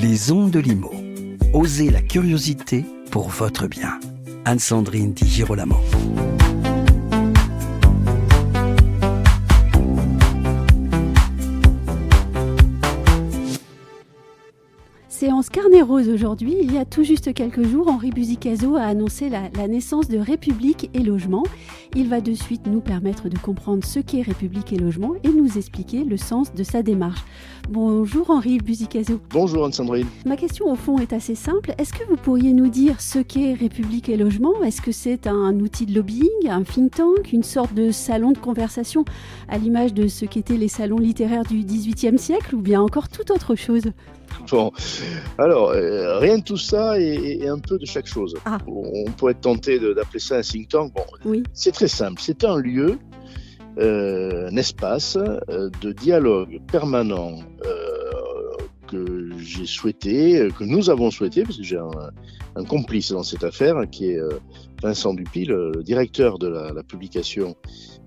Les ondes de Limo. Osez la curiosité pour votre bien. Anne-Sandrine Di Girolamo. Séance Carnet Rose aujourd'hui. Il y a tout juste quelques jours, Henri Buzicazo a annoncé la naissance de République et Logement. Il va de suite nous permettre de comprendre ce qu'est République et Logement et nous expliquer le sens de sa démarche. Bonjour Henri Buzicazo. Bonjour Anne-Sandrine. Ma question au fond est assez simple. Est-ce que vous pourriez nous dire ce qu'est République et Logement ? Est-ce que c'est un outil de lobbying, un think tank, une sorte de salon de conversation à l'image de ce qu'étaient les salons littéraires du XVIIIe siècle ou bien encore toute autre chose ? Bon, alors, rien de tout ça et un peu de chaque chose. Ah. On pourrait être tenté d'appeler ça un think tank. Bon, Oui. C'est très simple. C'est un lieu, un espace de dialogue permanent que j'ai souhaité, que nous avons souhaité, parce que j'ai un complice dans cette affaire, qui est Vincent Dupuy, le directeur de la publication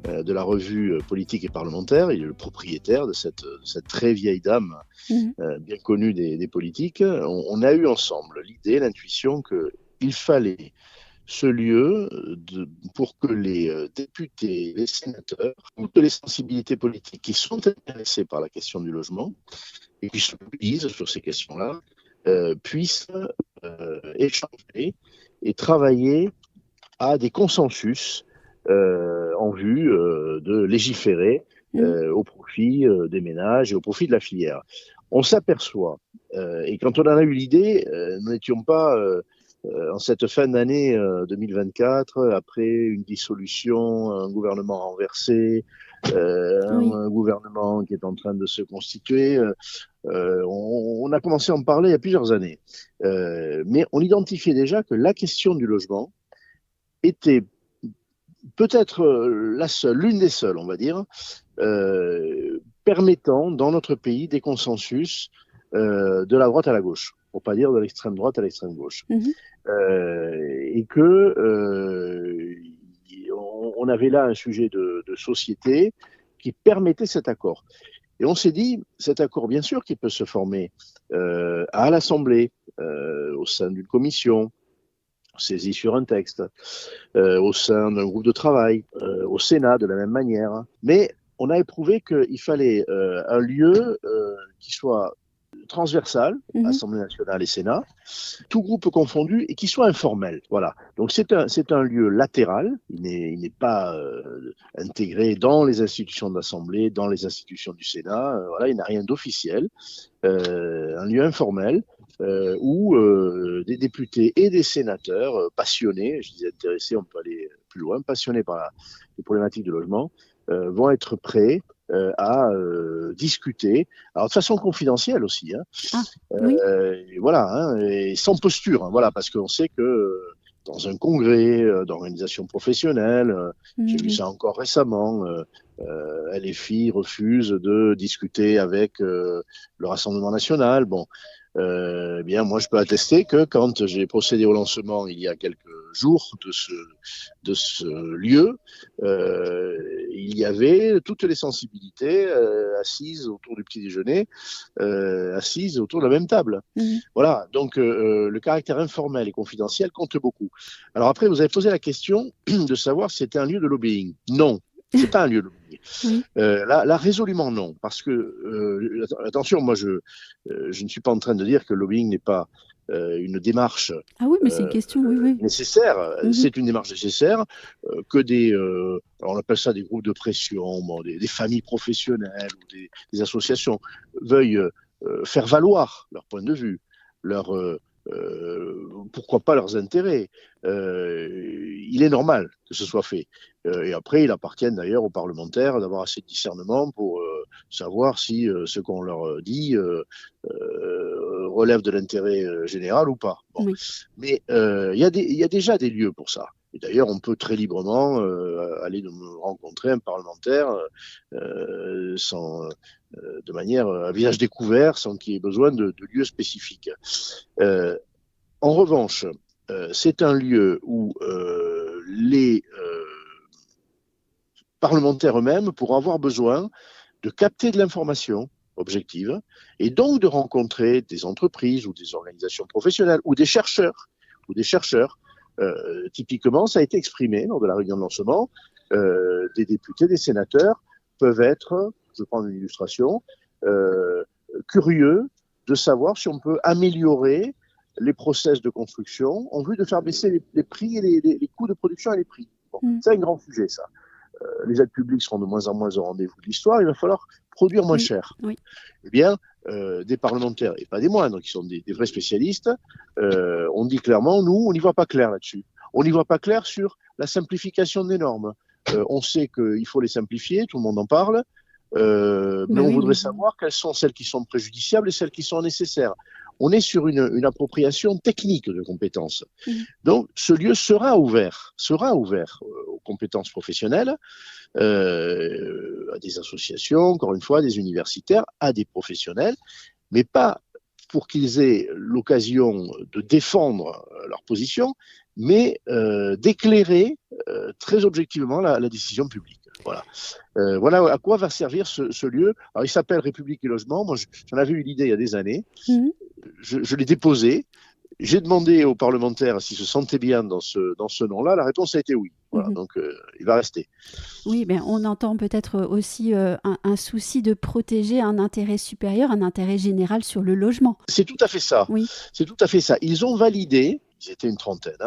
de la revue politique et parlementaire. Il est le propriétaire de cette très vieille dame, bien connue des politiques. On a eu ensemble l'idée, l'intuition qu'il fallait ce lieu pour que les députés, les sénateurs, toutes les sensibilités politiques qui sont intéressées par la question du logement et qui se mobilisent sur ces questions-là, puissent échanger et travailler à des consensus en vue de légiférer au profit des ménages et au profit de la filière. On s'aperçoit, et quand on en a eu l'idée, nous n'étions pas en cette fin d'année 2024, après une dissolution, un gouvernement renversé, un gouvernement qui est en train de se constituer. On a commencé à en parler il y a plusieurs années. Mais on identifiait déjà que la question du logement était peut-être l'une des seules, on va dire, permettant dans notre pays des consensus de la droite à la gauche, pour pas dire de l'extrême droite à l'extrême gauche. Et que on avait là un sujet de société qui permettait cet accord. Et on s'est dit, cet accord, bien sûr, qui peut se former à l'Assemblée, au sein d'une commission, saisie sur un texte, au sein d'un groupe de travail, au Sénat de la même manière. Mais on a éprouvé qu'il fallait un lieu qui soit transversal, Assemblée nationale et Sénat, tout groupe confondu, et qui soit informel. Voilà. Donc c'est un lieu latéral, il n'est pas intégré dans les institutions de l'Assemblée, dans les institutions du Sénat, voilà, il n'a rien d'officiel, un lieu informel, où des députés et des sénateurs passionnés, je disais intéressés, on peut aller plus loin, passionnés par les problématiques de logement, vont être prêts à discuter, alors de façon confidentielle aussi, voilà, et sans posture, voilà, parce qu'on sait que dans un congrès d'organisation professionnelle, j'ai vu ça encore récemment, LFI refuse de discuter avec le Rassemblement national. Bon, bien, moi, je peux attester que quand j'ai procédé au lancement il y a quelques jours de ce lieu, il y avait toutes les sensibilités assises autour du petit déjeuner, assises autour de la même table. Voilà, donc le caractère informel et confidentiel compte beaucoup. Alors après, vous avez posé la question de savoir si c'était un lieu de lobbying. Non. C'est pas un lieu de lobbying. Là, résolument non, parce que attention, moi je ne suis pas en train de dire que le lobbying n'est pas une démarche mais c'est une question, nécessaire. C'est une démarche nécessaire que alors on appelle ça des groupes de pression, des familles professionnelles ou des associations veuillent faire valoir leur point de vue, pourquoi pas leurs intérêts. Il est normal que ce soit fait. Et après, il appartient d'ailleurs aux parlementaires d'avoir assez de discernement pour savoir si ce qu'on leur dit relève de l'intérêt général ou pas. Bon. Mais il y a déjà des lieux pour ça. Et d'ailleurs, on peut très librement aller rencontrer un parlementaire de manière à visage découvert, sans qu'il y ait besoin de lieux spécifiques. En revanche, c'est un lieu où les parlementaires eux-mêmes pourront avoir besoin de capter de l'information, objective, et donc de rencontrer des entreprises ou des organisations professionnelles ou des chercheurs. Typiquement, ça a été exprimé lors de la réunion de lancement. Des députés, des sénateurs peuvent être, je prends une illustration, curieux de savoir si on peut améliorer les process de construction en vue de faire baisser les prix et les coûts de production et les prix. Bon, c'est un grand sujet, ça. Les aides publiques seront de moins en moins au rendez-vous de l'histoire, il va falloir produire moins cher. Oui. Eh bien, des parlementaires, et pas des moindres, qui sont des vrais spécialistes, on dit clairement, nous, on n'y voit pas clair là-dessus. On n'y voit pas clair sur la simplification des normes. On sait qu'il faut les simplifier, tout le monde en parle, mais on voudrait savoir quelles sont celles qui sont préjudiciables et celles qui sont nécessaires. On est sur une appropriation technique de compétences. Donc, ce lieu sera ouvert aux compétences professionnelles, à des associations, encore une fois, des universitaires, à des professionnels, mais pas pour qu'ils aient l'occasion de défendre leur position, mais d'éclairer très objectivement la décision publique. Voilà. Voilà à quoi va servir ce lieu. Alors, il s'appelle République et Logement. Moi, j'en avais eu l'idée il y a des années. Je l'ai déposé. J'ai demandé aux parlementaires s'ils se sentaient bien dans ce nom-là. La réponse a été oui. Voilà, donc il va rester. Oui, ben, on entend peut-être aussi un souci de protéger un intérêt supérieur, un intérêt général sur le logement. C'est tout à fait ça. Oui. C'est tout à fait ça. Ils ont validé, ils étaient une trentaine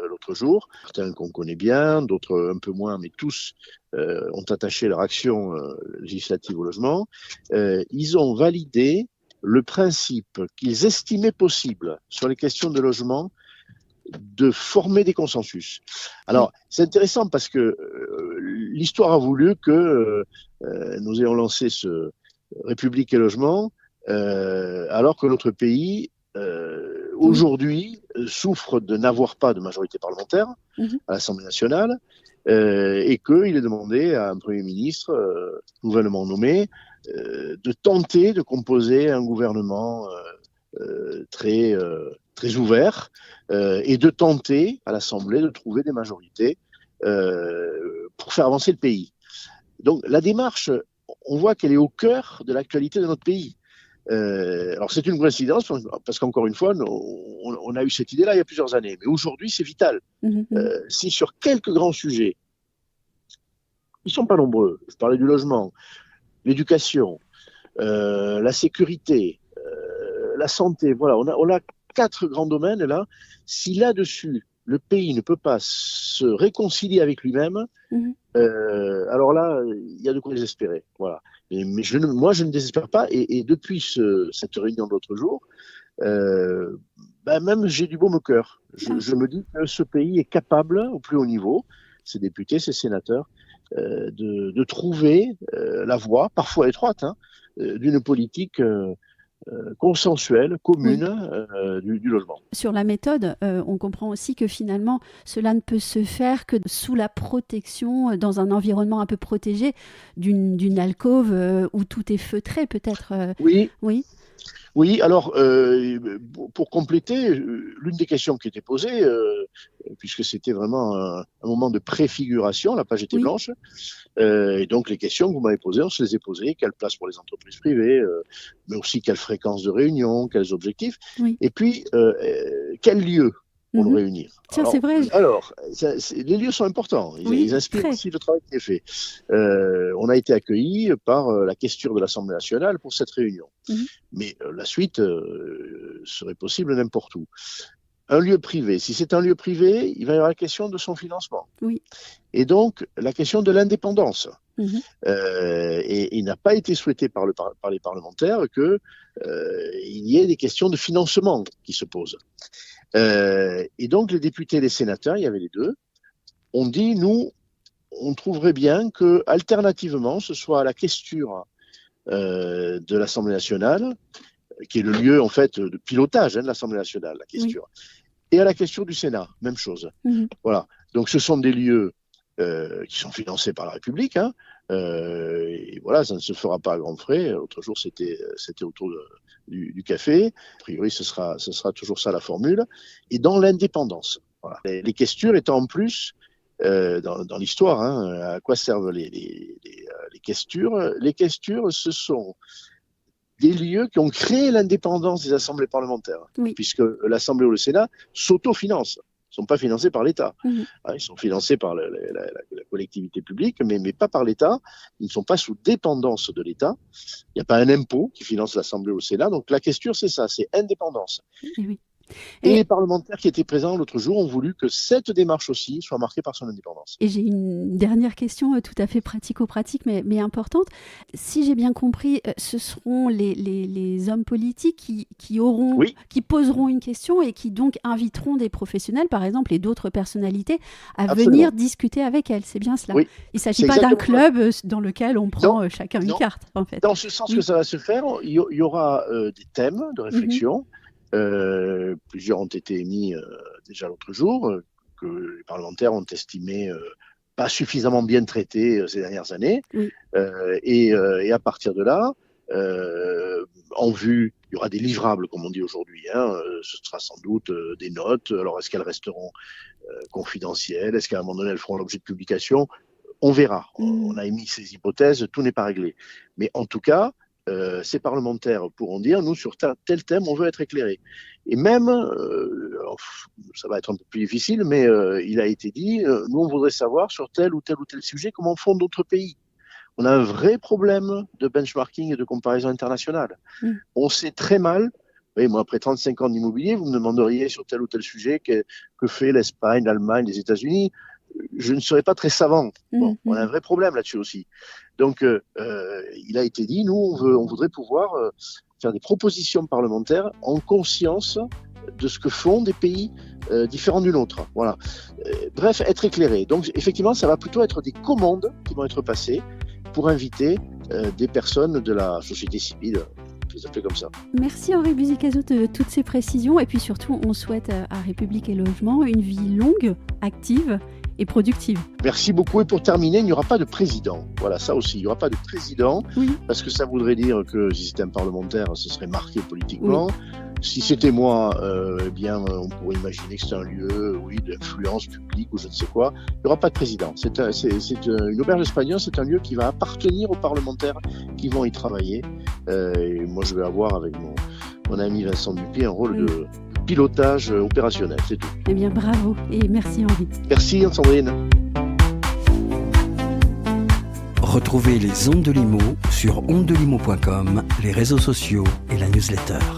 l'autre jour, certains qu'on connaît bien, d'autres un peu moins, mais tous ont attaché leur action législative au logement. Ils ont validé le principe qu'ils estimaient possible sur les questions de logement de former des consensus. Alors, c'est intéressant parce que l'histoire a voulu que nous ayons lancé ce République et Logement, alors que notre pays, aujourd'hui, souffre de n'avoir pas de majorité parlementaire à l'Assemblée nationale, et qu'il est demandé à un Premier ministre nouvellement nommé de tenter de composer un gouvernement très ouvert et de tenter à l'Assemblée de trouver des majorités pour faire avancer le pays. Donc la démarche, on voit qu'elle est au cœur de l'actualité de notre pays. Alors c'est une coïncidence parce qu'encore une fois, on a eu cette idée-là il y a plusieurs années, mais aujourd'hui c'est vital. Si sur quelques grands sujets, ils ne sont pas nombreux, je parlais du logement, l'éducation, la sécurité, la santé, voilà, on a 4 grands domaines là. Si là-dessus, le pays ne peut pas se réconcilier avec lui-même, alors là, il y a de quoi désespérer. Voilà. Mais moi, je ne désespère pas. Et depuis cette réunion de l'autre jour, même j'ai du baume au cœur. Je me dis que ce pays est capable, au plus haut niveau, ses députés, ses sénateurs, de trouver la voie, parfois étroite, d'une politique consensuelle, commune du logement. Sur la méthode, on comprend aussi que finalement, cela ne peut se faire que sous la protection, dans un environnement un peu protégé, d'une alcôve où tout est feutré peut-être. Oui, alors, pour compléter, l'une des questions qui était posée, puisque c'était vraiment un moment de préfiguration, la page était blanche, et donc les questions que vous m'avez posées, on se les a posées, quelle place pour les entreprises privées, mais aussi quelle fréquence de réunion, quels objectifs, et puis quel lieu pour nous réunir. Tiens, c'est vrai. Alors, les lieux sont importants, ils inspirent aussi le travail qui est fait. On a été accueillis par la questure de l'Assemblée nationale pour cette réunion. Mais la suite serait possible n'importe où. Un lieu privé, si c'est un lieu privé, il va y avoir la question de son financement. Et donc, la question de l'indépendance. Et il n'a pas été souhaité par les parlementaires qu'il y ait des questions de financement qui se posent. Et donc, les députés et les sénateurs, il y avait les deux, ont dit, nous, on trouverait bien que, alternativement, ce soit la questure de l'Assemblée nationale, qui est le lieu, en fait, de pilotage de l'Assemblée nationale, la questure, et à la question du Sénat, même chose. Voilà. Donc, ce sont des lieux qui sont financés par la République, et voilà, ça ne se fera pas à grands frais. L'autre jour, c'était autour du café. A priori, ce sera toujours ça la formule. Et dans l'indépendance. Voilà. Les questures étant en plus, dans l'histoire, à quoi servent les questures ? Les questures, ce sont des lieux qui ont créé l'indépendance des assemblées parlementaires, Oui. puisque l'Assemblée ou le Sénat s'autofinancent. Ils ne sont pas financés par l'État. Mhm. Ils sont financés par la collectivité publique, mais pas par l'État. Ils ne sont pas sous dépendance de l'État. Il n'y a pas un impôt qui finance l'Assemblée ou le Sénat. Donc la question, c'est ça, c'est indépendance. Oui. Et Et- les parlementaires qui étaient présents l'autre jour ont voulu que cette démarche aussi soit marquée par son indépendance. Et j'ai une dernière question tout à fait pratico-pratique, mais importante. Si j'ai bien compris, ce seront les hommes politiques Oui. qui poseront une question et qui donc inviteront des professionnels, par exemple, et d'autres personnalités, à Absolument. venir discuter avec elles. C'est bien cela. Oui. Il ne s'agit C'est pas d'un exactement club dans lequel on prend chacun une Non. carte, en fait. Dans ce sens Oui. que ça va se faire, il y aura des thèmes de réflexion. Plusieurs ont été émis déjà l'autre jour, que les parlementaires ont estimé pas suffisamment bien traités ces dernières années. Oui. Et à partir de là, en vue, il y aura des livrables, comme on dit aujourd'hui. Ce sera sans doute des notes. Alors, est-ce qu'elles resteront confidentielles? Est-ce qu'à un moment donné, elles feront l'objet de publication? On verra. On a émis ces hypothèses, tout n'est pas réglé. Mais en tout cas, ces parlementaires pourront dire, nous, sur tel thème, on veut être éclairés. Et même, ça va être un peu plus difficile, mais il a été dit, nous, on voudrait savoir sur tel ou tel sujet comment font d'autres pays. On a un vrai problème de benchmarking et de comparaison internationale. On sait très mal, oui, moi, après 35 ans d'immobilier, vous me demanderiez sur tel ou tel sujet que fait l'Espagne, l'Allemagne, les États-Unis. Je ne serais pas très savant. Bon, on a un vrai problème là-dessus aussi. Donc, il a été dit, nous, on voudrait pouvoir faire des propositions parlementaires en conscience de ce que font des pays différents du nôtre. Voilà. Bref, être éclairé. Donc, effectivement, ça va plutôt être des commandes qui vont être passées pour inviter des personnes de la société civile, je les appelle comme ça. Merci Henri Buzicazo de toutes ces précisions. Et puis surtout, on souhaite à République et Logement une vie longue, active et productive. Merci beaucoup. Et pour terminer, il n'y aura pas de président. Voilà, ça aussi, il n'y aura pas de président, Oui. parce que ça voudrait dire que si c'était un parlementaire, ce serait marqué politiquement. Oui. Si c'était moi, eh bien, on pourrait imaginer que c'est un lieu, oui, d'influence publique ou je ne sais quoi. Il n'y aura pas de président. C'est une auberge espagnole, c'est un lieu qui va appartenir aux parlementaires qui vont y travailler. Et moi, je vais avoir avec mon ami Vincent Dupié un rôle de pilotage opérationnel, c'est tout. Eh bien, bravo et merci Henri. Merci Sandrine. Retrouvez les ondes de Limo sur ondedelimo.com, les réseaux sociaux et la newsletter.